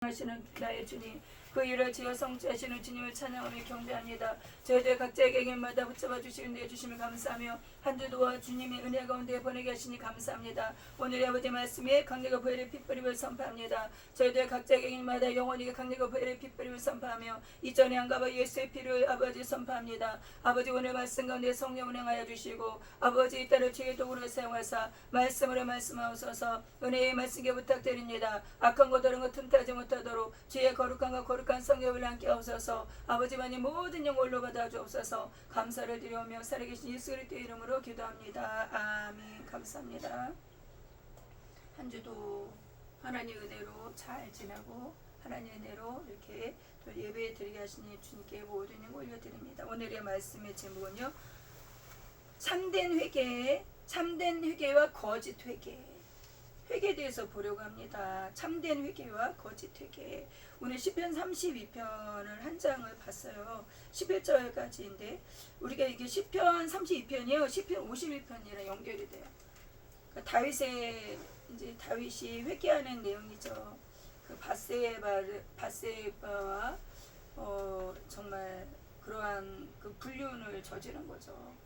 하시는 나의 주님, 그 일을 지어 성취하시는 주님을 찬양하며 경배합니다. 저희들 각자의 개개인마다 붙잡아 주시는 데 주심을 감사하며 한 주도 주님의 은혜 가운데 보내게 하시니 감사합니다. 오늘의 아버지 말씀에 강력과 보혈의 핏뿌림을 선포합니다. 저희들 각자의 개개인마다 영원히 강력과 보혈의 핏뿌림을 선포하며 이전에 안가봐 예수의 피를 아버지 선포합니다. 아버지 오늘 말씀 가운데 성령 운행하여 주시고 아버지 이 딸을 주의 도구로 사용하사 말씀으로 말씀하옵소서. 은혜의 말씀께 부탁드립니다. 악한 것 다른 것 틈타지 못하도록 주의 거룩함과 거룩한 성령을 함께 하옵소서. 아버지만이 모든 영혼로 받아 주옵소서. 감사를 드리오며 살아계신 예수 그리스도의 이름으로 기도합니다. 아멘. 감사합니다. 한 주도 하나님 은혜로 잘 지나고 하나님 은혜로 이렇게 또 예배 드리게 하시니 주님께 모든 영광 올려드립니다. 오늘의 말씀의 제목은요, 참된 회개와 거짓 회개에 대해서 보려고 합니다. 참된 회개와 거짓 회개. 오늘 시편 32편을 한 장을 봤어요. 11절까지인데 우리가 이게 시편 32편이요, 시편 51편이랑 연결이 돼요. 그러니까 다윗이 회개하는 내용이죠. 그 밧세바와 정말 그러한 그 불륜을 저지른 거죠.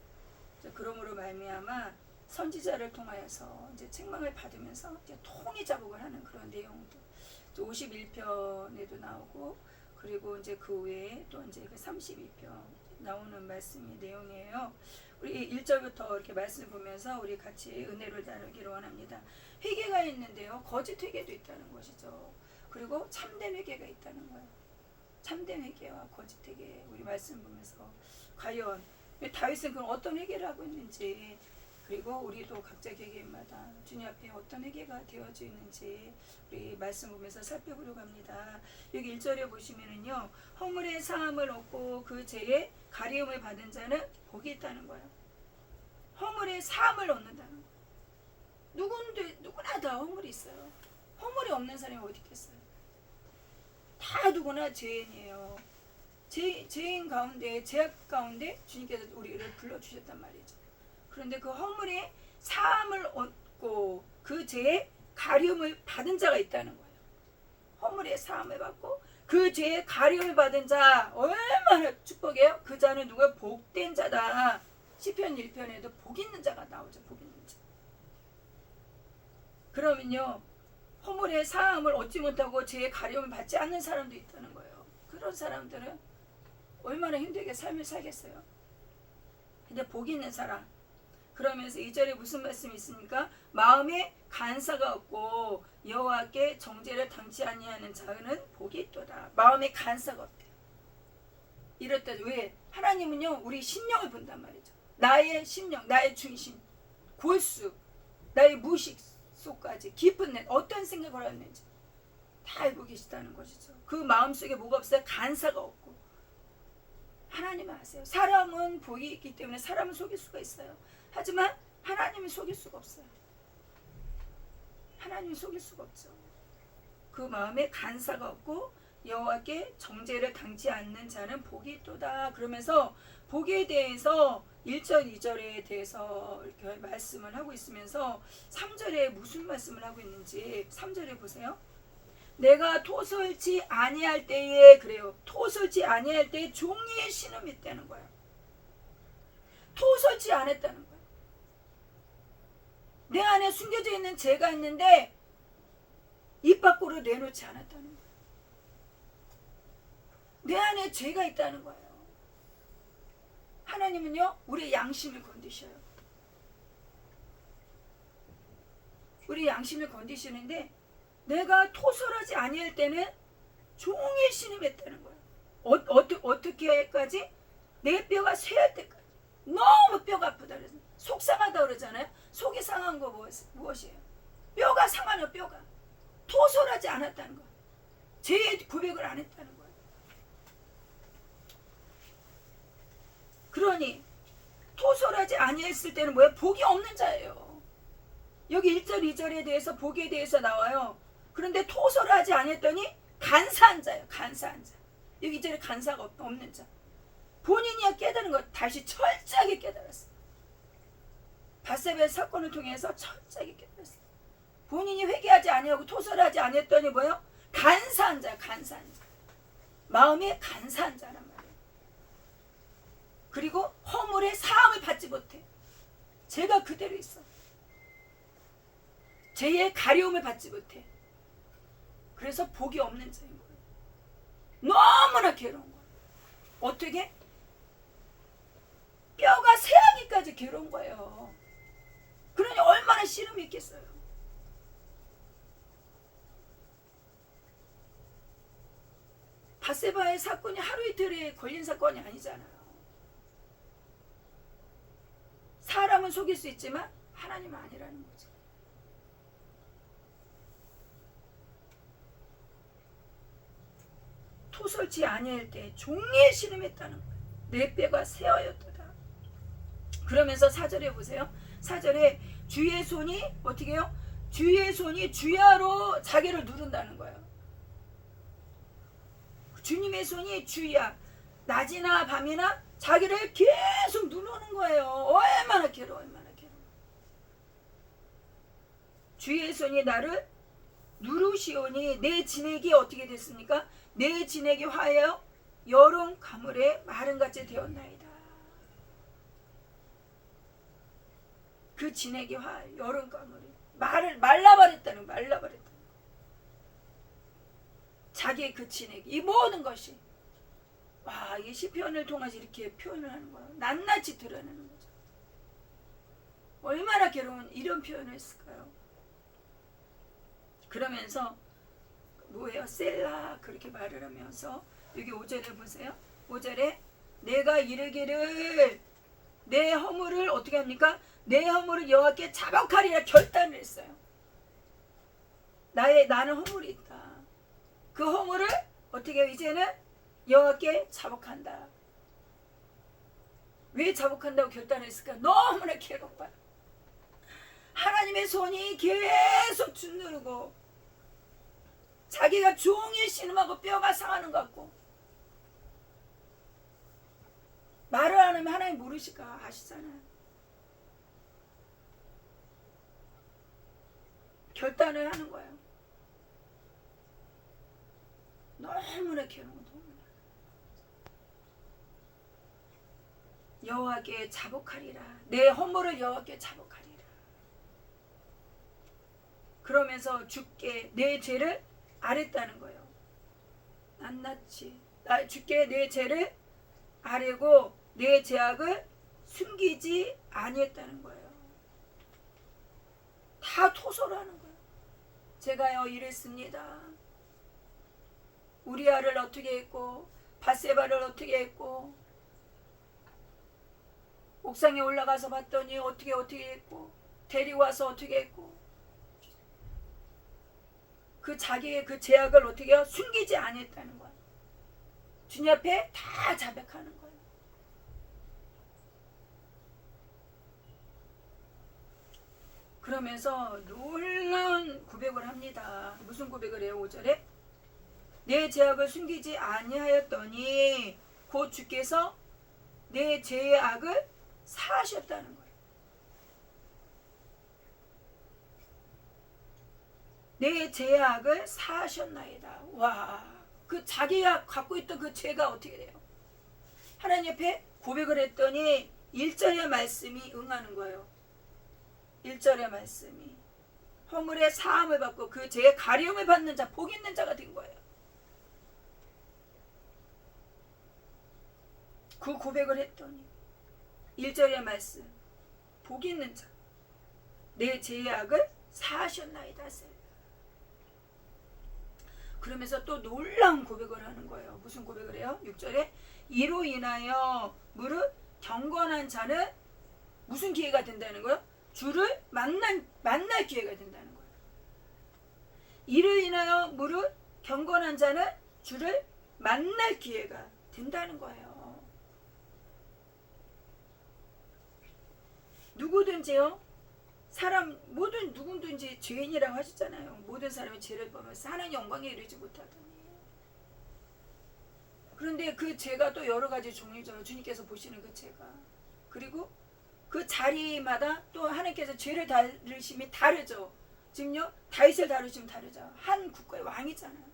그러므로 말미암아 선지자를 통하여서 이제 책망을 받으면서 이제 통해 자복을 하는 그런 내용도 51편에도 나오고, 그리고 이제 그 외에 또 이제 그 32편 나오는 말씀의 내용이에요. 우리 1절부터 이렇게 말씀을 보면서 우리 같이 은혜를 나누기를 원합니다. 회개가 있는데요, 거짓 회개도 있다는 것이죠. 그리고 참된 회개가 있다는 거예요. 참된 회개와 거짓 회개, 우리 말씀 보면서 과연 다윗은 그럼 어떤 회개를 하고 있는지, 그리고 우리도 각자 개개인마다 주님 앞에 어떤 회개가 되어져 있는지 우리 말씀 보면서 살펴보려고 합니다. 여기 1절에 보시면은요, 허물의 사함을 얻고 그 죄의 가리움을 받은 자는 복이 있다는 거예요. 허물의 사함을 얻는다는 거예요. 누구나 다 허물이 있어요. 허물이 없는 사람이 어디 있겠어요? 다 누구나 죄인이에요. 죄인 가운데, 죄악 가운데 주님께서 우리를 불러주셨단 말이죠. 그런데 그 허물의 사함을 얻고 그 죄의 가리움을 받은 자가 있다는 거예요. 허물의 사함을 받고 그 죄의 가리움을 받은 자, 얼마나 축복이에요? 그 자는 누가 복된 자다. 시편 1편에도 복 있는 자가 나오죠. 복 있는 자. 그러면요, 허물의 사함을 얻지 못하고 죄의 가리움을 받지 않는 사람도 있다는 거예요. 그런 사람들은 얼마나 힘들게 삶을 살겠어요. 근데 복 있는 사람, 그러면서 2절에 무슨 말씀이 있습니까? 마음에 간사가 없고 여호와께 정죄를 당치 아니하는 자는 복이 있도다. 마음에 간사가 없대요. 이렇다. 왜? 하나님은요, 우리 심령을 본단 말이죠. 나의 심령, 나의 중심, 골수, 나의 무의식 속까지 깊은 어떤 생각을 하는지 다 알고 계시다는 것이죠. 그 마음속에 뭐가 없어요? 간사가 없고. 하나님은 아세요. 사람은 복이 있기 때문에 사람은 속일 수가 있어요. 하지만 하나님은 속일 수가 없어요. 하나님은 속일 수가 없죠. 그 마음에 간사가 없고 여호와께 정죄를 당치 않는 자는 복이 있도다. 그러면서 복에 대해서 1절 2절에 대해서 이렇게 말씀을 하고 있으면서 3절에 무슨 말씀을 하고 있는지 3절에 보세요. 내가 토설지 아니할 때에, 그래요, 토설지 아니할 때에 종이의 신음이 있다는 거예요. 토설지 않았다는 거예요. 내 안에 숨겨져 있는 죄가 있는데 입 밖으로 내놓지 않았다는 거예요. 내 안에 죄가 있다는 거예요. 하나님은요, 우리의 양심을 건드셔요. 우리 양심을 건드시는데 내가 토설하지 아니할 때는 종일 신음했다는 거예요. 어떻게까지? 내 뼈가 쇠할 때까지. 너무 뼈가 아프다 그러잖아요. 속상하다 그러잖아요. 속이 상한 거 무엇이에요? 뼈가 상하는 뼈가. 토설하지 않았다는 거예요. 죄의 고백을 안 했다는 거예요. 그러니 토설하지 아니했을 때는 뭐예요? 복이 없는 자예요. 여기 1절 2절에 대해서 복에 대해서 나와요. 그런데 토설하지 않았더니 간사한 자예요. 간사한 자. 여기 2절에 간사가 없는 자. 본인이 깨달은 것, 다시 철저하게 깨달았어요. 밧세바 사건을 통해서 철저하게 깨달았어요. 본인이 회개하지 아니하고 토설하지 않았더니 뭐예요? 간사한 자, 간사한 자. 마음이 간사한 자란 말이에요. 그리고 허물의 사함을 받지 못해. 죄가 그대로 있어. 죄의 가려움을 받지 못해. 그래서 복이 없는 자인 거예요. 너무나 괴로운 거예요. 어떻게? 뼈가 새하기까지 괴로운 거예요. 그러니 얼마나 씨름이 있겠어요. 밧세바의 사건이 하루 이틀에 걸린 사건이 아니잖아요. 사람은 속일 수 있지만 하나님은 아니라는 거죠. 토설치 아니할 때 종일 씨름했다는 거예요. 내 뼈가 새하였도다. 그러면서 4절에 보세요. 4절에 주의 손이 어떻게 해요? 주의 손이 주야로 자기를 누른다는 거예요. 주님의 손이 주야, 낮이나 밤이나 자기를 계속 누르는 거예요. 얼마나 괴로워, 얼마나 괴로워. 주의 손이 나를 누르시오니 내 진액이 어떻게 됐습니까? 내 진액이 화하여 여름 가물에 마른같이 되었나이다. 그 진액이 화하여 여름 가물에 말라버렸다는, 말라버렸다. 자기의 그 진액, 이 모든 것이, 와, 이 시편을 통해서 이렇게 표현을 하는 거예요. 낱낱이 드러내는 거죠. 얼마나 괴로운 이런 표현을 했을까요? 그러면서 뭐예요? 셀라 그렇게 말을 하면서 여기 5절에 보세요. 5절에 내가 이르기를 내 허물을 어떻게 합니까? 내 허물을 여호와께 자복하리라 결단을 했어요. 나는 허물이 있다. 그 허물을 어떻게 해요? 이제는 여호와께 자복한다. 왜 자복한다고 결단했을까? 너무나 괴롭다. 하나님의 손이 계속 짓누르고 자기가 종일 신음하고 뼈가 상하는 것 같고, 말을 안 하면 하나님 모르실까 아시잖아요. 결단을 하는 거예요. 너무나 괴로운 거. 여호와께 자복하리라. 내 허물을 여호와께 자복하리라. 그러면서 주께 내 죄를 아랬다는 거예요. 낱낱이 주께 내 죄를 아뢰고 내 죄악을 숨기지 아니했다는 거예요. 다 토설하는 거예요. 제가요 이랬습니다. 우리아를 어떻게 했고 밧세바를 어떻게 했고 옥상에 올라가서 봤더니 어떻게 했고 데리고 와서 어떻게 했고 그 자기의 그 죄악을 어떻게 해요? 숨기지 않았다는 거예요. 주님 앞에 다 자백하는 거예요. 그러면서 놀라운 고백을 합니다. 무슨 고백을 해요? 5절에 내 죄악을 숨기지 아니하였더니 곧 주께서 내 죄의 악을 사하셨다는 거예요. 내 죄의 악을 사하셨나이다. 와, 그 자기가 갖고 있던 그 죄가 어떻게 돼요? 하나님 옆에 고백을 했더니 1절의 말씀이 응하는 거예요. 1절의 말씀이 허물의 사함을 받고 그 죄의 가려움을 받는 자, 복 있는 자가 된 거예요. 그 고백을 했더니 1절의 말씀, 복 있는 자, 내 죄의 악을 사하셨나이다. 그러면서 또 놀라운 고백을 하는 거예요. 무슨 고백을 해요? 6절에 이로 인하여 무릇 경건한 자는 무슨 기회가 된다는 거예요? 주를 만날 기회가 된다는 거예요. 이로 인하여 무릇 경건한 자는 주를 만날 기회가 된다는 거예요. 누구든지요, 사람 모든 누구든지 죄인이라고 하셨잖아요. 모든 사람이 죄를 범해서 하나님 영광에 이르지 못하더니. 그런데 그 죄가 또 여러 가지 종류죠. 주님께서 보시는 그 죄가. 그리고 그 자리마다 또 하나님께서 죄를 다루심이 다르죠. 지금요 다윗을 다루시면 다르죠. 한 국가의 왕이잖아요.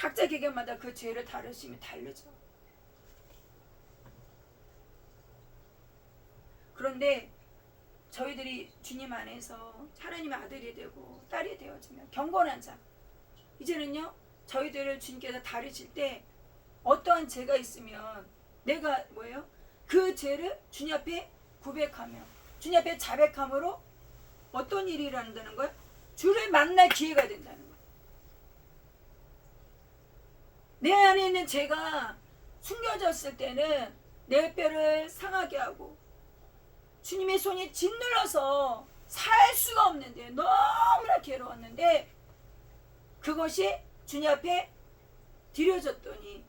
각자 개개마다 그 죄를 다루심이 다르죠. 그런데 저희들이 주님 안에서 하나님의 아들이 되고 딸이 되어지면 경건한 자, 이제는요 저희들을 주님께서 다루실 때 어떠한 죄가 있으면 내가 뭐예요? 그 죄를 주님 앞에 고백하며 주님 앞에 자백함으로 어떤 일이 일어난다는 거예요? 주를 만날 기회가 된다는 거예요. 내 안에 있는 죄가 숨겨졌을 때는 내 뼈를 상하게 하고 주님의 손이 짓눌러서 살 수가 없는데 너무나 괴로웠는데 그것이 주님 앞에 드려졌더니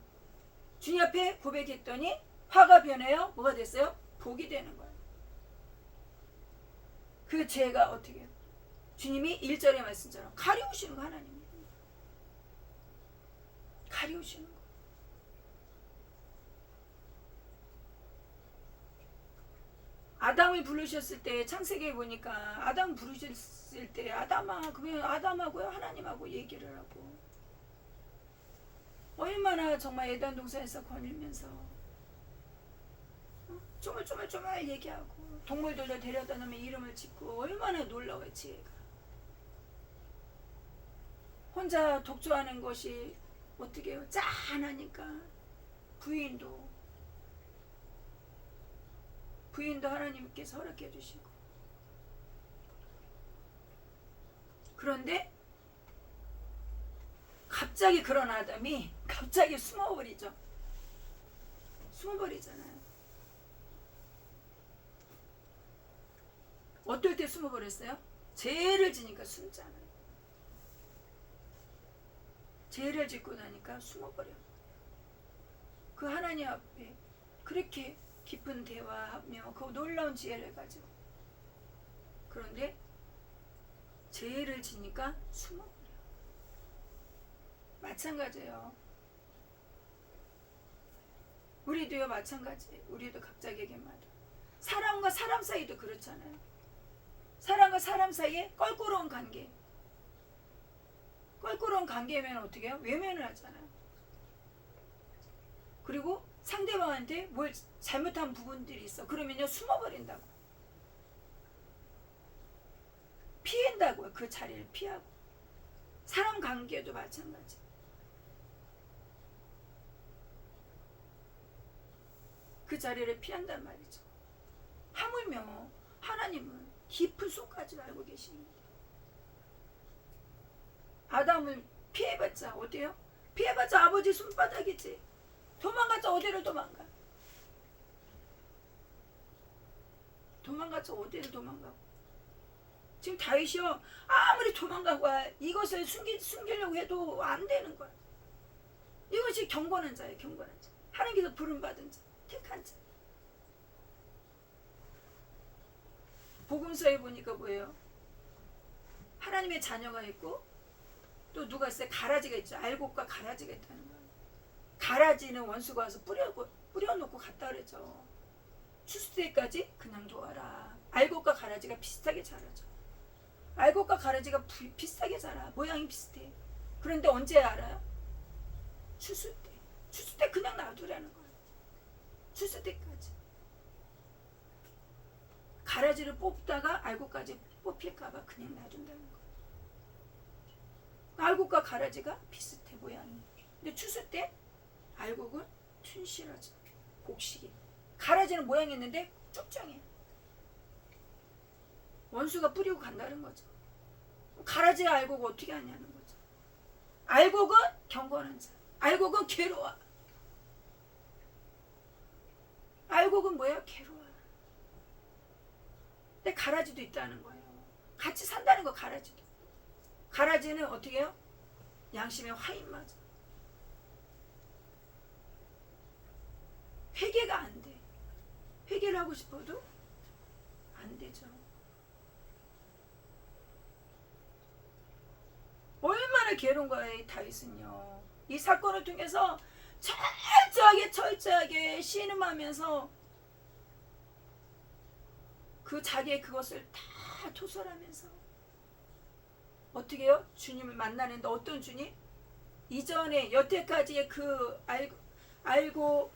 주님 앞에 고백했더니 화가 변해요. 뭐가 됐어요? 복이 되는 거예요. 그 죄가 어떻게 해요? 주님이 1절의 말씀처럼 가리우시는 거 하나님이. 가리우시는 거. 아담을 부르셨을 때 창세기에 보니까 아담 부르셨을 때 아담아 그러면 아담하고요 하나님하고 얘기를 하고 얼마나 정말 에덴 동산에서 거닐면서 쪼물쪼물쪼물 얘기하고 동물들도 데려다 놓으면 이름을 짓고 얼마나 놀라워요 지혜가. 혼자 독주하는 것이 어떻게 해요? 짠하니까 부인도 하나님께서 허락해 주시고 그런데 갑자기 그런 아담이 갑자기 숨어버리죠. 숨어버리잖아요. 어떨 때 숨어버렸어요? 죄를 지니까 숨잖아요. 죄를 짓고 나니까 숨어버려. 그 하나님 앞에 그렇게 깊은 대화하며 그 놀라운 지혜를 가지고 그런데 죄를 지니까 숨어버려. 마찬가지예요. 우리도요 마찬가지예요. 우리도 각자 개개마다 사람과 사람 사이도 그렇잖아요. 사람과 사람 사이에 껄끄러운 관계. 껄끄러운 관계면 어떻게 해요? 외면을 하잖아요. 그리고 상대방한테 뭘 잘못한 부분들이 있어. 그러면요 숨어버린다고. 피한다고요. 그 자리를 피하고. 사람 관계도 마찬가지. 그 자리를 피한단 말이죠. 하물며 하나님은 깊은 속까지 알고 계십니다. 아담을 피해봤자 어때요? 피해봤자 아버지 손바닥이지. 도망갔자 어디를 도망가? 도망갔자 어디를 도망가고? 지금 다윗이요 아무리 도망가고 이것을 숨기려고 해도 안 되는 거야. 이것이 경건한 자예요. 경건한 자. 하나님께서 부름받은 자. 택한 자. 복음서에 보니까 뭐예요? 하나님의 자녀가 있고 또 누가 있어요? 가라지가 있죠. 알곡과 가라지가 있다는 거예요. 가라지는 원수가 와서 뿌려놓고 갔다 그랬죠. 추수 때까지 그냥 둬라. 알곡과 가라지가 비슷하게 자라죠. 알곡과 가라지가 비슷하게 자라. 모양이 비슷해. 그런데 언제 알아요? 추수 때. 추수 때 그냥 놔두라는 거예요. 추수 때까지. 가라지를 뽑다가 알곡까지 뽑힐까봐 그냥 놔둔다는 거예요. 알곡과 가라지가 비슷해 모양이. 근데 추수 때 알곡은 튼실하죠. 곡식이. 가라지는 모양이 있는데 쭉쭉해. 원수가 뿌리고 간다는 거죠. 가라지와 알곡을 어떻게 하냐는 거죠. 알곡은 경건한 자. 알곡은 괴로워. 알곡은 뭐예요? 괴로워. 근데 가라지도 있다는 거예요. 같이 산다는 거 가라지도. 가라지는 어떻게 해요? 양심의 화인 맞아. 회개가 안 돼. 회개를 하고 싶어도 안 되죠. 얼마나 괴로운 거예요, 이 다윗은요. 이 사건을 통해서 철저하게 신음하면서 그 자기의 그것을 다 토설하면서 어떻게 해요? 주님을 만나는데 어떤 주님? 이전에 여태까지의 그 알고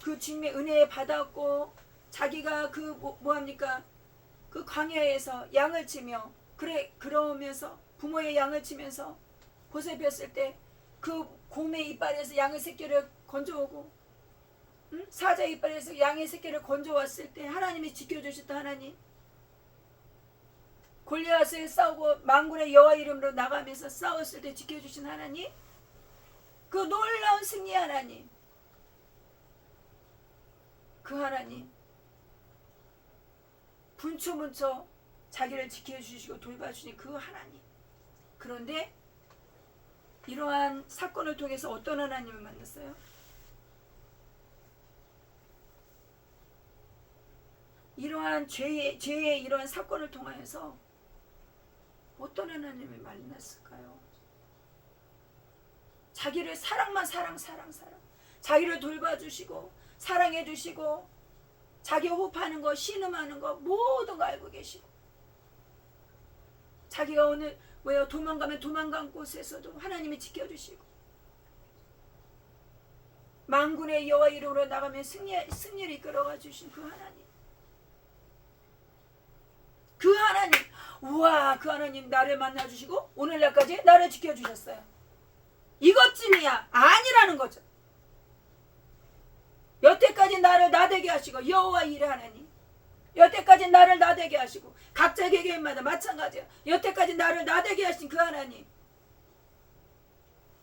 그 주님의 은혜 받았고 자기가 그 뭐합니까? 그 광야에서 양을 치며 그러면서 부모의 양을 치면서 보살폈을 때 그 곰의 이빨에서 양의 새끼를 건져오고 사자의 이빨에서 양의 새끼를 건져왔을 때 하나님이 지켜주셨던 하나님, 골리앗을 싸우고 만군의 여호와 이름으로 나가면서 싸웠을 때 지켜주신 하나님, 그 놀라운 승리 하나님, 그 하나님 분초분초 자기를 지켜주시고 돌봐주신 그 하나님. 그런데 이러한 사건을 통해서 어떤 하나님을 만났어요? 이러한 죄의 이러한 사건을 통하여서 어떤 하나님을 만났을까요? 자기를 사랑 자기를 돌봐주시고 사랑해주시고 자기 호흡하는 거 신음하는 거 모든 거 알고 계시고 자기가 오늘 도망가면 도망간 곳에서도 하나님이 지켜주시고 만군의 여호와 이름으로 나가면 승리를 이끌어가 주신 그 하나님, 그 하나님, 우와, 그 하나님 나를 만나주시고 오늘날까지 나를 지켜주셨어요. 이것쯤이야 아니라는 거죠. 여태까지 나를 나대게 하시고 여호와 이레 하나님, 여태까지 나를 나대게 하시고 각자 개개인마다 마찬가지야. 여태까지 나를 나대게 하신 그 하나님,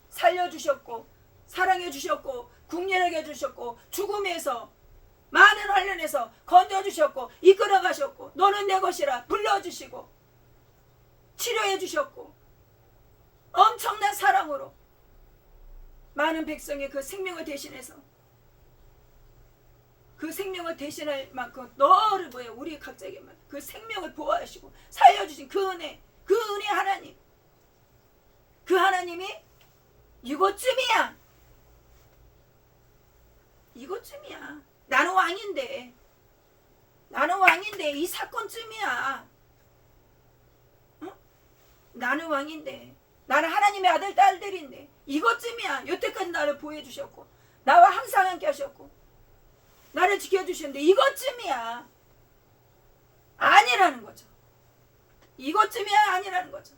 살려주셨고 사랑해주셨고 국리하게 해주셨고 죽음에서 많은 환란에서 건져주셨고 이끌어가셨고 너는 내 것이라 불러주시고 치료해주셨고 엄청난 사랑으로 많은 백성의 그 생명을 대신해서 그 생명을 대신할 만큼 너를 우리 각자에게만 그 생명을 보호하시고 살려주신 그 은혜 하나님, 그 하나님이 이것쯤이야. 나는 왕인데 이 사건쯤이야. 나는 왕인데 나는 하나님의 아들 딸들인데 이것쯤이야. 여태까지 나를 보호해주셨고 나와 항상 함께 하셨고 나를 지켜주셨는데 이것쯤이야 아니라는 거죠. 이것쯤이야 아니라는 거죠.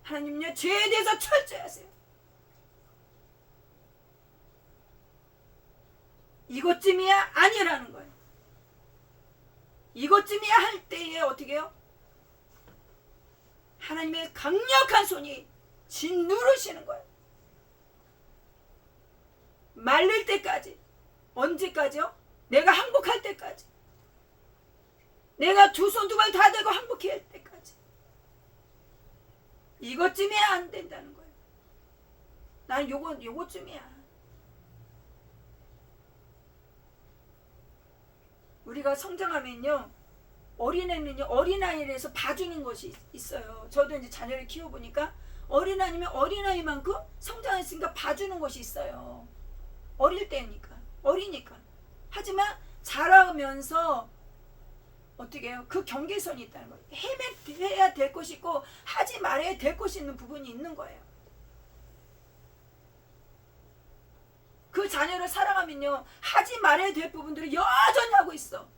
하나님은요, 죄에 대해서 철저히 하세요. 이것쯤이야 아니라는 거예요. 이것쯤이야 할 때에 어떻게 해요? 하나님의 강력한 손이 짓누르시는 거예요. 말릴 때까지. 언제까지요? 내가 항복할 때까지. 내가 두 손 두 발 다 대고 항복할 때까지. 이것쯤이야 안 된다는 거예요. 난 요것쯤이야. 우리가 성장하면요, 어린애는요, 어린아이에서 봐주는 것이 있어요. 저도 이제 자녀를 키워보니까 어린아이면 어린아이만큼 성장했으니까 봐주는 것이 있어요. 어릴 때니까, 어리니까. 하지만 자라면서 어떻게 해요? 그 경계선이 있다는 거예요. 해야 될 것이 있고 하지 말아야 될 것이 있는 부분이 있는 거예요. 그 자녀를 사랑하면요, 하지 말아야 될 부분들을 여전히 하고 있어.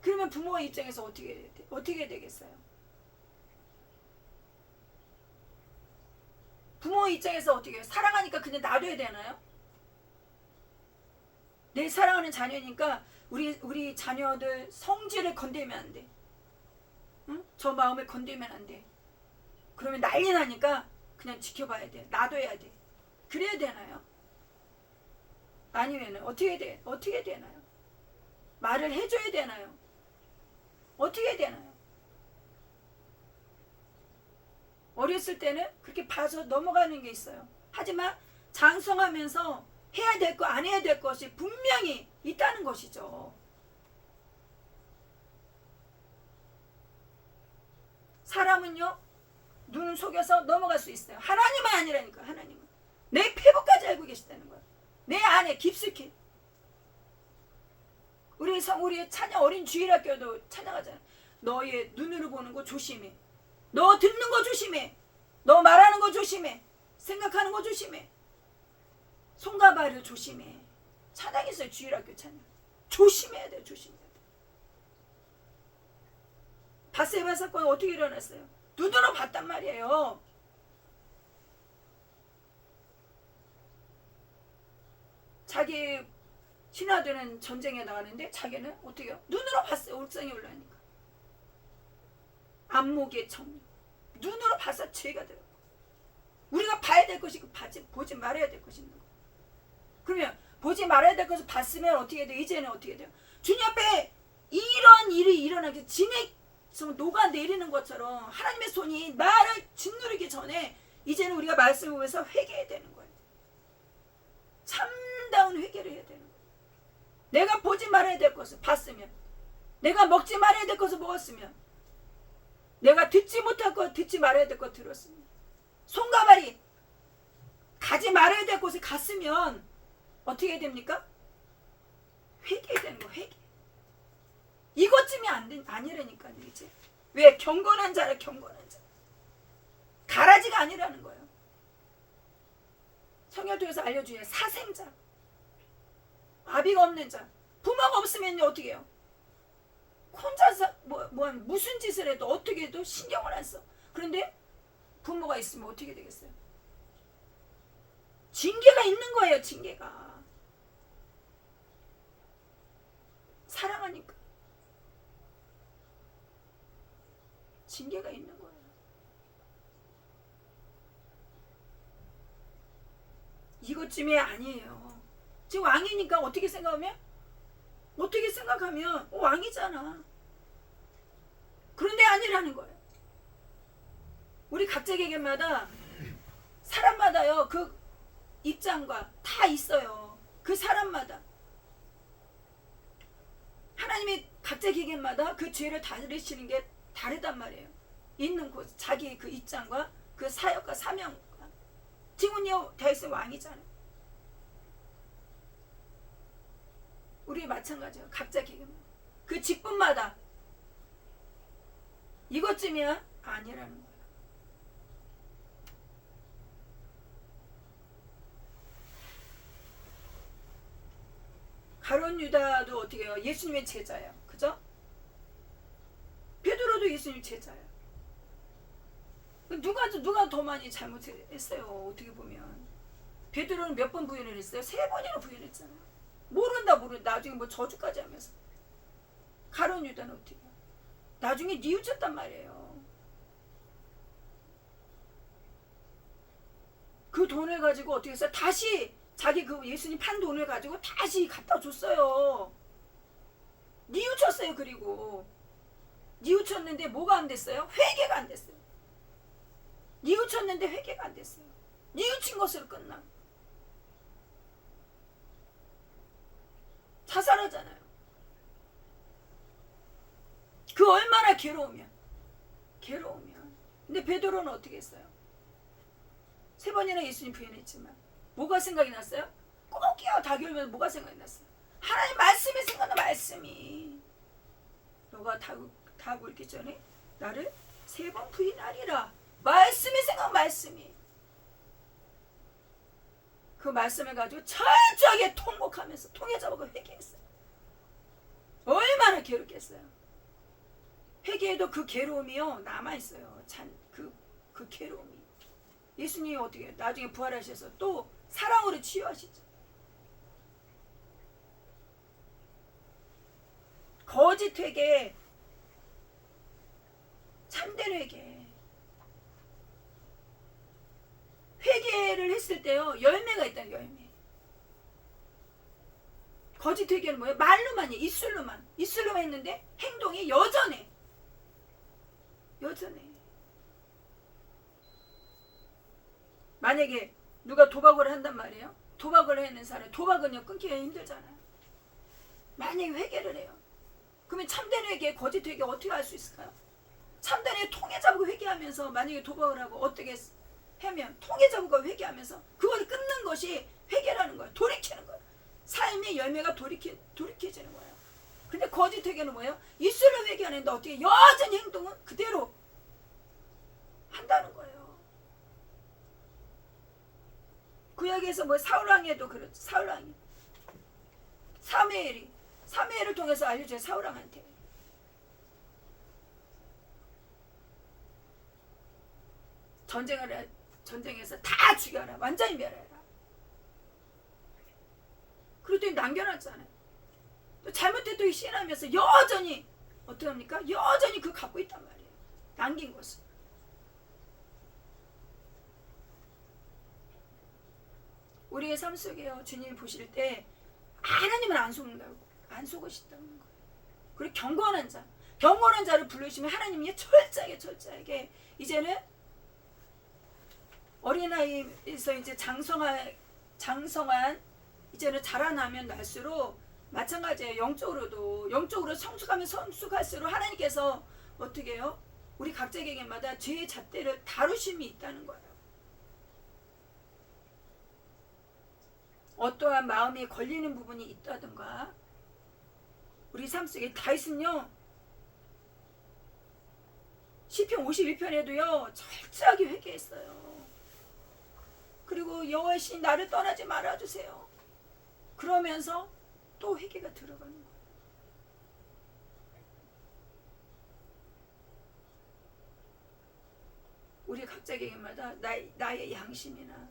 그러면 부모의 입장에서 어떻게 되겠어요? 부모의 입장에서 어떻게 해요? 사랑하니까 그냥 놔둬야 되나요? 내 사랑하는 자녀니까 우리 자녀들 성질을 건들면 안 돼. 응? 저 마음을 건들면 안 돼. 그러면 난리 나니까 그냥 지켜봐야 돼. 놔둬야 돼. 그래야 되나요? 아니면 어떻게 되나요? 말을 해줘야 되나요? 어떻게 되나요? 어렸을 때는 그렇게 봐서 넘어가는 게 있어요. 하지만 장성하면서 해야 될 거, 안 해야 될 것이 분명히 있다는 것이죠. 사람은요, 눈 속여서 넘어갈 수 있어요. 하나님은 아니라니까. 하나님은 내 피부까지 알고 계시다는 거예요. 내 안에 깊숙이. 우리 찬양 어린 주일학교도 찬양하잖아요. 너의 눈으로 보는 거 조심해. 너 듣는 거 조심해. 너 말하는 거 조심해. 생각하는 거 조심해. 손과 발을 조심해. 찬양 있어요. 주일학교 찬양. 조심해야 돼요. 조심해야 돼. 바세바 사건은 어떻게 일어났어요? 눈으로 봤단 말이에요. 자기 신하들은 전쟁에 나가는데 자기는 어떻게 해요? 눈으로 봤어요. 옥상에 올라가니까. 안목의 청력. 눈으로 봐서 죄가 돼요. 우리가 봐야 될 것이 보지 말아야 될 것이 있는 거예요. 그러면 보지 말아야 될 것을 봤으면 어떻게 돼요? 이제는 어떻게 돼요? 주님 앞에 이런 일이 일어나기 진액처럼 녹아내리는 것처럼 하나님의 손이 나를 짓누르기 전에 이제는 우리가 말씀을 보면서 회개해야 되는 거예요. 참다운 회개를 해야 되는 거예요. 내가 보지 말아야 될 것을 봤으면, 내가 먹지 말아야 될 것을 먹었으면, 내가 듣지 못할 것 듣지 말아야 될 것 들었으면, 손과 발이 가지 말아야 될 곳에 갔으면 어떻게 됩니까? 회개해야 되는 거. 회개. 이것쯤이 아니라니까요. 이제 왜? 경건한 자라. 경건한 자. 가라지가 아니라는 거예요. 성경 통해서 알려주냐. 사생자. 아비가 없는 자. 부모가 없으면 어떻게 해요? 혼자서 무슨 짓을 해도 어떻게 해도 신경을 안 써. 그런데 부모가 있으면 어떻게 되겠어요? 징계가 있는 거예요. 징계가. 사랑하니까. 징계가 있는 거예요. 이것쯤이 아니에요. 지금 왕이니까 어떻게 생각하면 왕이잖아. 그런데 아니라는 거예요. 우리 각자 개개마다 사람마다요. 그 입장과 다 있어요. 그 사람마다. 하나님이 각자 개개마다 그 죄를 다스리시는 게 다르단 말이에요. 있는 곳, 자기 그 입장과 그 사역과 사명과. 지금은요, 다윗은 왕이잖아요. 우리 마찬가지예요. 각자 개개마다. 그 직분마다 이것쯤이야 아니라는 거예요. 가룟 유다도 어떻게 해요? 예수님의 제자예요. 그죠? 베드로도 예수님 제자예요. 누가 더 많이 잘못했어요? 어떻게 보면 베드로는 몇 번 부인을 했어요? 3번이나 부인했잖아요. 모른다. 나중에 뭐 저주까지 하면서. 가룟 유다는 어떻게 해요? 나중에 뉘우쳤단 말이에요. 그 돈을 가지고 어떻게 했어요? 다시 자기 그 예수님 판 돈을 가지고 다시 갖다 줬어요. 뉘우쳤어요. 그리고 뉘우쳤는데 뭐가 안 됐어요? 회개가 안 됐어요. 뉘우쳤는데 회개가 안 됐어요. 뉘우친 것으로 끝나. 자살하잖아요. 그 얼마나 괴로우면. 근데 베드로는 어떻게 했어요? 3번이나 예수님 부인했지만 뭐가 생각이 났어요? 꼬끼야 닭이 울면서 뭐가 생각이 났어요? 하나님 말씀이 생각나. 말씀이 너가 닭 울기 전에 나를 3번 부인하리라. 말씀이 생각. 말씀이 그 말씀을 가지고 철저하게 통곡하면서 통해 잡고 회개했어요. 얼마나 괴롭겠어요. 회개해도 그 괴로움이요 남아있어요. 그 괴로움이. 예수님이 어떻게 나중에 부활하셔서 또 사랑으로 치유하시죠. 거짓 회개, 참된 회개. 회개를 했을 때요 열매가 있다는 열매. 거짓 회개는 뭐예요? 말로만이에요. 입술로만 했는데 행동이 여전해. 만약에 누가 도박을 한단 말이에요. 도박을 하는 사람, 도박은요 끊기가 힘들잖아요. 만약에 회개를 해요. 그러면 참된 회개, 거짓 회개 어떻게 할 수 있을까요? 참된 회개 통해 잡고 회개하면서 만약에 도박을 하고 어떻게 하면 통해 잡고 회개하면서 그걸 끊는 것이 회개라는 거예요. 돌이키는 거예요. 삶의 열매가 돌이켜지는 거예요. 근데 거짓 회개는 뭐예요? 입술로 회개하는데 어떻게 여전히 행동은 그대로 한다는 거예요. 구약에서 뭐 사울왕에도 그렇죠. 사울왕이 사무엘을 통해서 알려줘요. 사울왕한테. 전쟁에서 다 죽여라. 완전히 멸해라. 그랬더니 남겨놨잖아요. 또 잘못해도 신하면서 여전히 어떻게 합니까? 여전히 그거 갖고 있단 말이에요. 남긴 것을. 우리의 삶 속에요. 주님이 보실 때 하나님을 안 속는다고. 안 속으신다는 거예요. 그리고 경건한 자를 부르시면 하나님이 철저하게 이제는 어린아이에서 이제 장성한 이제는 자라나면 날수록 마찬가지예요. 영적으로 성숙하면 성숙할수록 하나님께서 어떻게 해요? 우리 각자에게마다 죄의 잣대를 다루심이 있다는 거예요. 어떠한 마음에 걸리는 부분이 있다든가 우리 삶 속에 다윗은요 시편 51편에도요 철저하게 회개했어요. 그리고 여호와의 신 나를 떠나지 말아주세요. 그러면서 또 회개가 들어가는 거예요. 우리 각자에게마다 나의 양심이나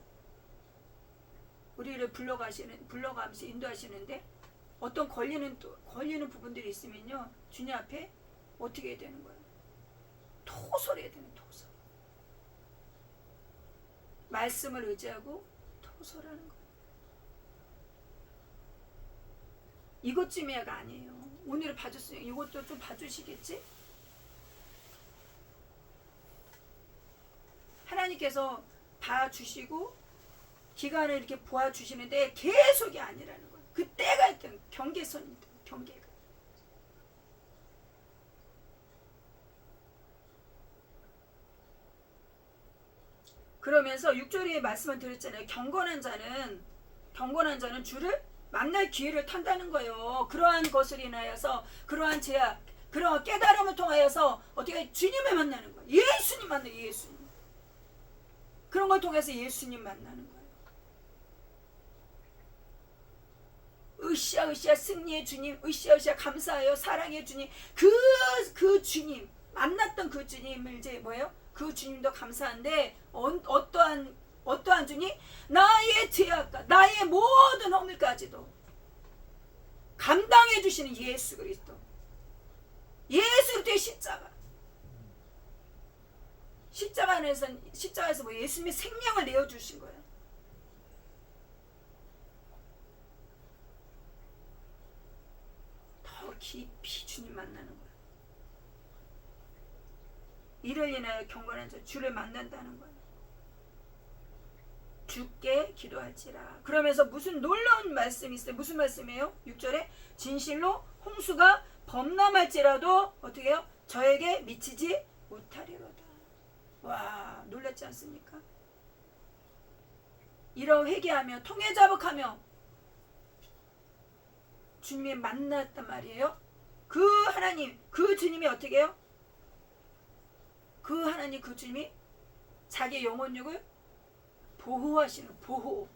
우리를 불러가면서 인도하시는데 어떤 걸리는 부분들이 있으면요 주님 앞에 어떻게 해야 되는 거예요? 토설해야 되는 토설. 말씀을 의지하고 토설하는 거예요. 이것쯤이야가 아니에요. 오늘 봐줬어요. 이것도 좀 봐주시겠지? 하나님께서 봐주시고 기간을 이렇게 보아주시는데 계속이 아니라는 거예요. 그 때가 있던 경계선입니다. 경계가. 그러면서 6절에 말씀을 드렸잖아요. 경건한 자는 주를 만날 기회를 탄다는 거예요. 그러한 것을 인하여서 그러한 제약, 그러한 깨달음을 통하여서 어떻게 주님을 만나는 거예요. 예수님 만나요. 예수님. 그런 걸 통해서 예수님 만나는 거예요. 으쌰으쌰 승리의 주님, 으쌰으쌰 감사해요 사랑의 주님, 그 주님 만났던 그 주님을 이제 뭐예요? 그 주님도 감사한데 어떠한 주님? 나의 죄악과 나의 모든 허물까지도 감당해 주시는 예수 그리스도. 예수 그리스도의 십자가에서 뭐 예수님의 생명을 내어 주신 거예요. 더 깊이 주님 만나는 거예요. 이를 인하여 경건한 자 주를 만난다는 거예요. 주께 기도할지라. 그러면서 무슨 놀라운 말씀이 있어요. 무슨 말씀이에요? 6절에 진실로 홍수가 범람할지라도 어떻게 해요? 저에게 미치지 못하리로다. 와, 놀랐지 않습니까? 이런 회개하며 통회자복하며 주님이 만났단 말이에요. 그 하나님, 그 주님이 어떻게 해요? 그 하나님, 그 주님이 자기의 영혼육을 보호하시는 보호.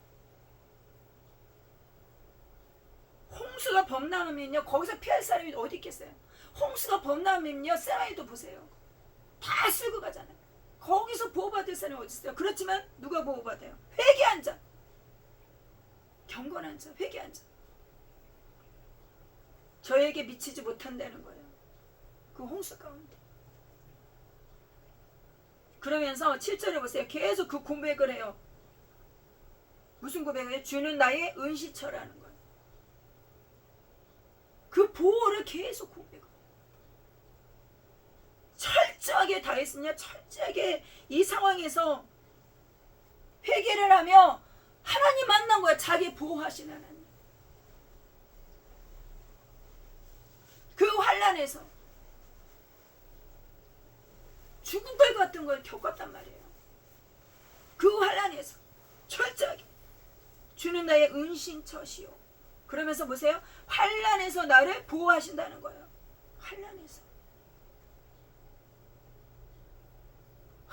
홍수가 범람하면요 거기서 피할 사람이 어디 있겠어요? 홍수가 범람하면요 세라이도 보세요. 다 쓸고 가잖아요. 거기서 보호받을 사람이 어디 있어요? 그렇지만 누가 보호받아요? 회개한 자, 경건한 자, 회개한 자. 저에게 미치지 못한다는 거예요. 그 홍수 가운데. 그러면서 7절에 보세요. 계속 그 고백을 해요. 무슨 고백을 해요? 주는 나의 은시처라는 거예요. 그 보호를 계속 고백을 해요. 철저하게 다했으냐? 철저하게 이 상황에서 회개를 하며 하나님 만난 거야. 자기 보호하신 하나님. 그 환난에서 죽은 것 같은 걸 겪었단 말이에요. 그 환난에서 철저하게 주는 나의 은신처시오. 그러면서 보세요. 환난에서 나를 보호하신다는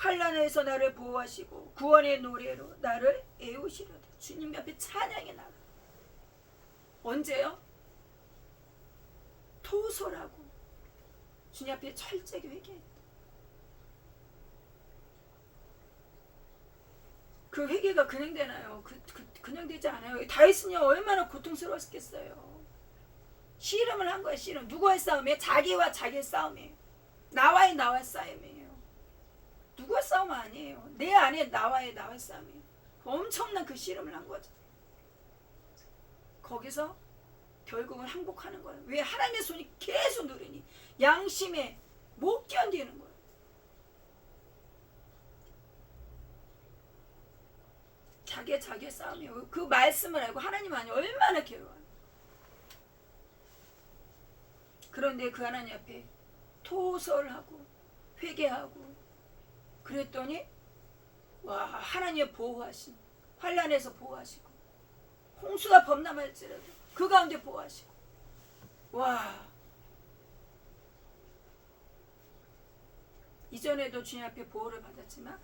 환난에서 나를 보호하시고 구원의 노래로 나를 애우시려다. 주님 앞에 찬양이 나가. 언제요? 토설하고 주님 앞에 철저하게 회개했다. 그 회개가 그냥 되나요? 그냥 되지 않아요. 다윗은요 얼마나 고통스러웠겠어요. 씨름을 한 거예요. 씨름. 누구와의 싸움이에요? 자기와 자기의 싸움이에요. 나와의 싸움이에요. 누구와 싸움 아니에요. 내 안에 나와의 싸움이에요. 엄청난 그 씨름을 한 거죠. 거기서 결국은 항복하는 거예요. 왜? 하나님의 손이 계속 누르니 양심에 못 견디는 거예요. 자기의 싸움이에요. 그 말씀을 알고 하나님 안에 얼마나 괴로워요. 그런데 그 하나님 앞에 토설하고 회개하고 그랬더니 와, 하나님의 보호하심, 환난에서 보호하시고 홍수가 범람할지라도 그 가운데 보호하시고, 와, 이전에도 주님 앞에 보호를 받았지만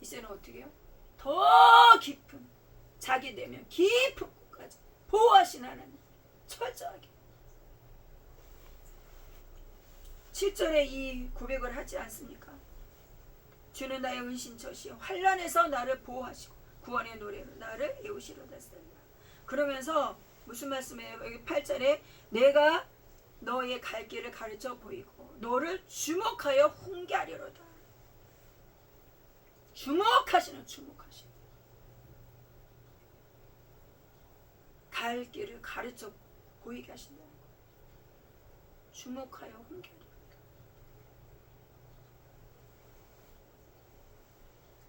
이제는 어떻게 해요? 더 깊은 자기 내면 깊은 곳까지 보호하신 하나님, 철저하게 7절에 이 고백을 하지 않습니까? 주는 나의 은신처시요 환난에서 나를 보호하시고 구원의 노래로 나를 애우시려다 했습니다. 그러면서 무슨 말씀이에요? 여기 8절에 내가 너의 갈 길을 가르쳐 보이고 너를 주목하여 훈계하리로다. 주목하시는 갈 길을 가르쳐 보이게 하신다. 주목하여 훈계하리로다.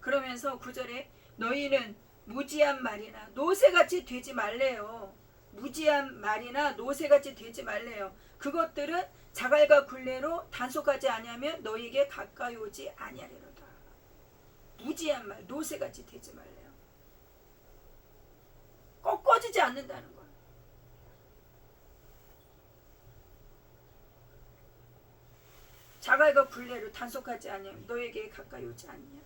그러면서 9절에 너희는 무지한 말이나 노새같이 되지 말래요. 무지한 말이나 노새같이 되지 말래요. 그것들은 자갈과 굴레로 단속하지 아니하면 너희에게 가까이 오지 아니하리로다. 무지한 말, 노새같이 되지 말래요. 꺾어지지 않는다는 거야. 자갈과 굴레로 단속하지 아니하면 너희에게 가까이 오지 않냐.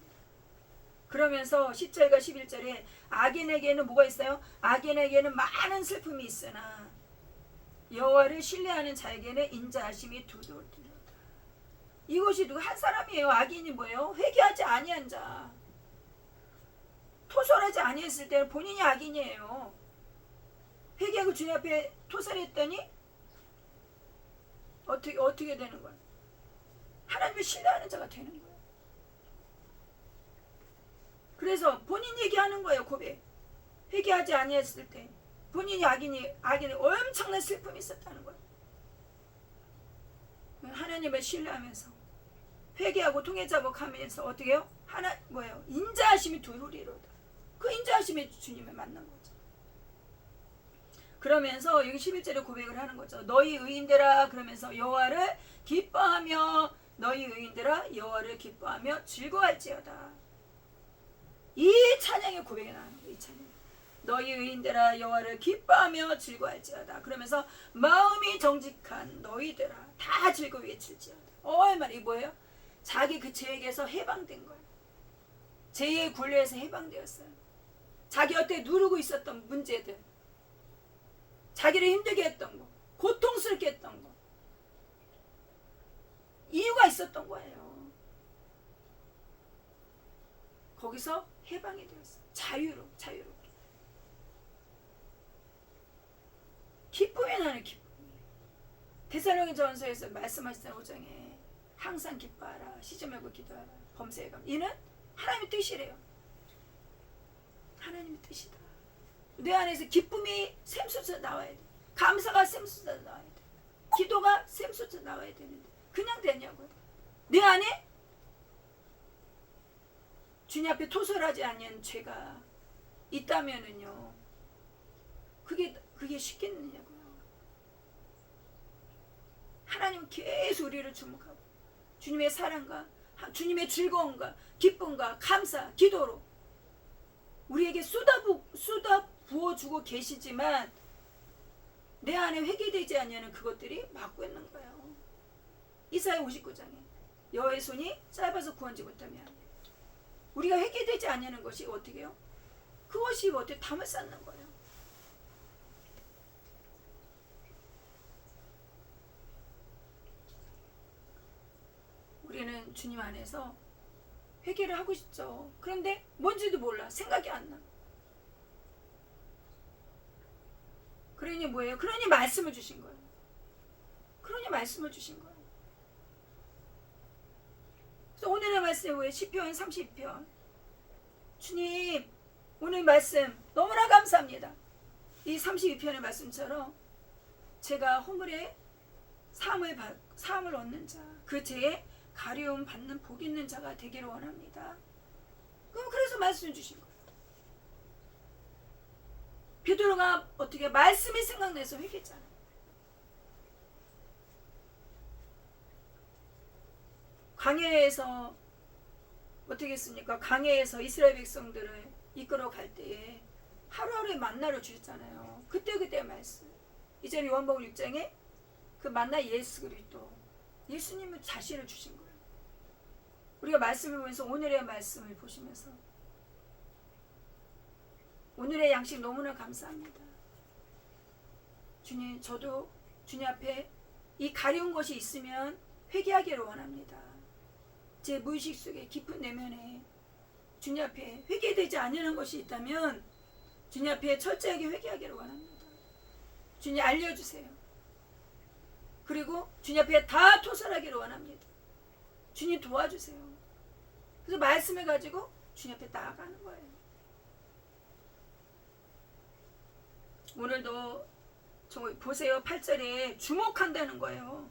그러면서 10절과 11절에 악인에게는 뭐가 있어요? 악인에게는 많은 슬픔이 있으나 여호와를 신뢰하는 자에게는 인자하심이 두루두루다. 이것이 누구 한 사람이에요. 악인이 뭐예요? 회개하지 아니한 자, 토설하지 아니했을 때는 본인이 악인이에요. 회개하고 주님 앞에 토설했더니 어떻게 되는 거야? 하나님을 신뢰하는 자가 되는 거야. 그래서 본인 얘기하는 거예요. 고백. 회개하지 아니했을 때 본인이 악인이 엄청난 슬픔이 있었다는 거예요. 하나님을 신뢰하면서 회개하고 통회자복하면서 어떻게 해요? 인자하심이 두루리로다. 그 인자하심이 주님을 만난 거죠. 그러면서 여기 11절에 고백을 하는 거죠. 너희 의인들아, 그러면서 여호와를 기뻐하며 너희 의인들아 여호와를 기뻐하며 즐거워할지어다. 이 찬양의 고백이 나오는 거예요. 이 찬양. 너희 의인들아 여호와를 기뻐하며 즐거워할지어다. 그러면서 마음이 정직한 너희들아 다 즐거워 외칠지어다. 얼마나 이 뭐예요? 자기 그 죄에게서 해방된 거예요. 죄의 굴레에서 해방되었어요. 자기 곁에 누르고 있었던 문제들, 자기를 힘들게 했던 거, 고통스럽게 했던 거, 이유가 있었던 거예요. 거기서 해방이 되었어요. 자유롭게. 기쁨이 나는 기쁨이에요. 데살로니가전서에서 말씀하시는 5장에 항상 기뻐하라, 쉬지 말고 기도하라, 범사에 감. 이는 하나님의 뜻이래요. 하나님의 뜻이다. 내 안에서 기쁨이 샘솟아 나와야 돼. 감사가 샘솟아 나와야 돼. 기도가 샘솟아 나와야 되는데 그냥 되냐고요. 내 안에 주님 앞에 토설하지 않는 죄가 있다면은요, 그게 쉽겠느냐고요. 하나님은 계속 우리를 주목하고 주님의 사랑과 주님의 즐거움과 기쁨과 감사, 기도로 우리에게 쏟아 부어주고 계시지만 내 안에 회개되지 않냐는 그것들이 막고 있는 거예요. 이사야 59장에 여호와의 손이 짧아서 구원지 못하면 우리가 회개되지 않는 것이 어떻게 해요? 그것이 어떻게 담을 쌓는 거예요. 우리는 주님 안에서 회개를 하고 싶죠. 그런데 뭔지도 몰라. 생각이 안 나. 그러니 뭐예요? 그러니 말씀을 주신 거예요. 그러니 말씀을 주신 거예요. 그래서 오늘의 말씀이 뭐예요? 시편 30편. 주님, 오늘 말씀 너무나 감사합니다. 이 32편의 말씀처럼 제가 허물에 사함을 얻는 자, 그 죄에 가려움 받는 복 있는 자가 되기를 원합니다. 그럼 그래서 말씀을 주신 거예요. 베드로가 어떻게 말씀이 생각나서 회개했잖아요. 광야에서 어떻게 했습니까? 광야에서 이스라엘 백성들을 이끌어 갈 때에 하루하루의 만나를 주셨잖아요. 그때 말씀. 이제 요한복음 6장에 그 만나 예수 그리스도, 예수님은 자신을 주신 거예요. 우리가 말씀을 보면서 오늘의 말씀을 보시면서 오늘의 양식 너무나 감사합니다. 주님, 저도 주님 앞에 이 가려운 것이 있으면 회개하기를 원합니다. 제 무의식 속에 깊은 내면에 주님 앞에 회개되지 않는 것이 있다면 주님 앞에 철저하게 회개하기를 원합니다. 주님 알려주세요. 그리고 주님 앞에 다 토설하기를 원합니다. 주님 도와주세요. 그래서 말씀을 가지고 주님 앞에 나아가는 거예요. 오늘도 보세요. 8절에 주목한다는 거예요.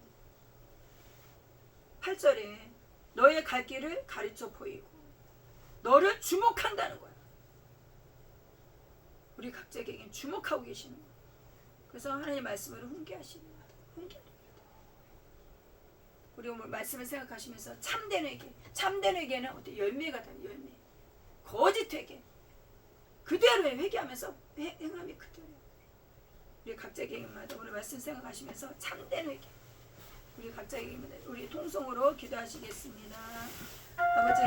8절에 너의 갈 길을 가르쳐 보이고 너를 주목한다는 거예요. 우리 각자에게 주목하고 계시는 거예요. 그래서 하나님 말씀을 훈계하시는 거예요. 훈계합니다. 우리 오늘 말씀을 생각하시면서 참된 회개. 참된 회개는 어때? 열매가 다 열매. 거짓 회개. 그대로의 회개하면서 행함이 그대로. 우리 각자에게마다 오늘 말씀 생각하시면서 참된 회개. 우리 각자에게마다 우리 통성으로 기도하시겠습니다. 아버지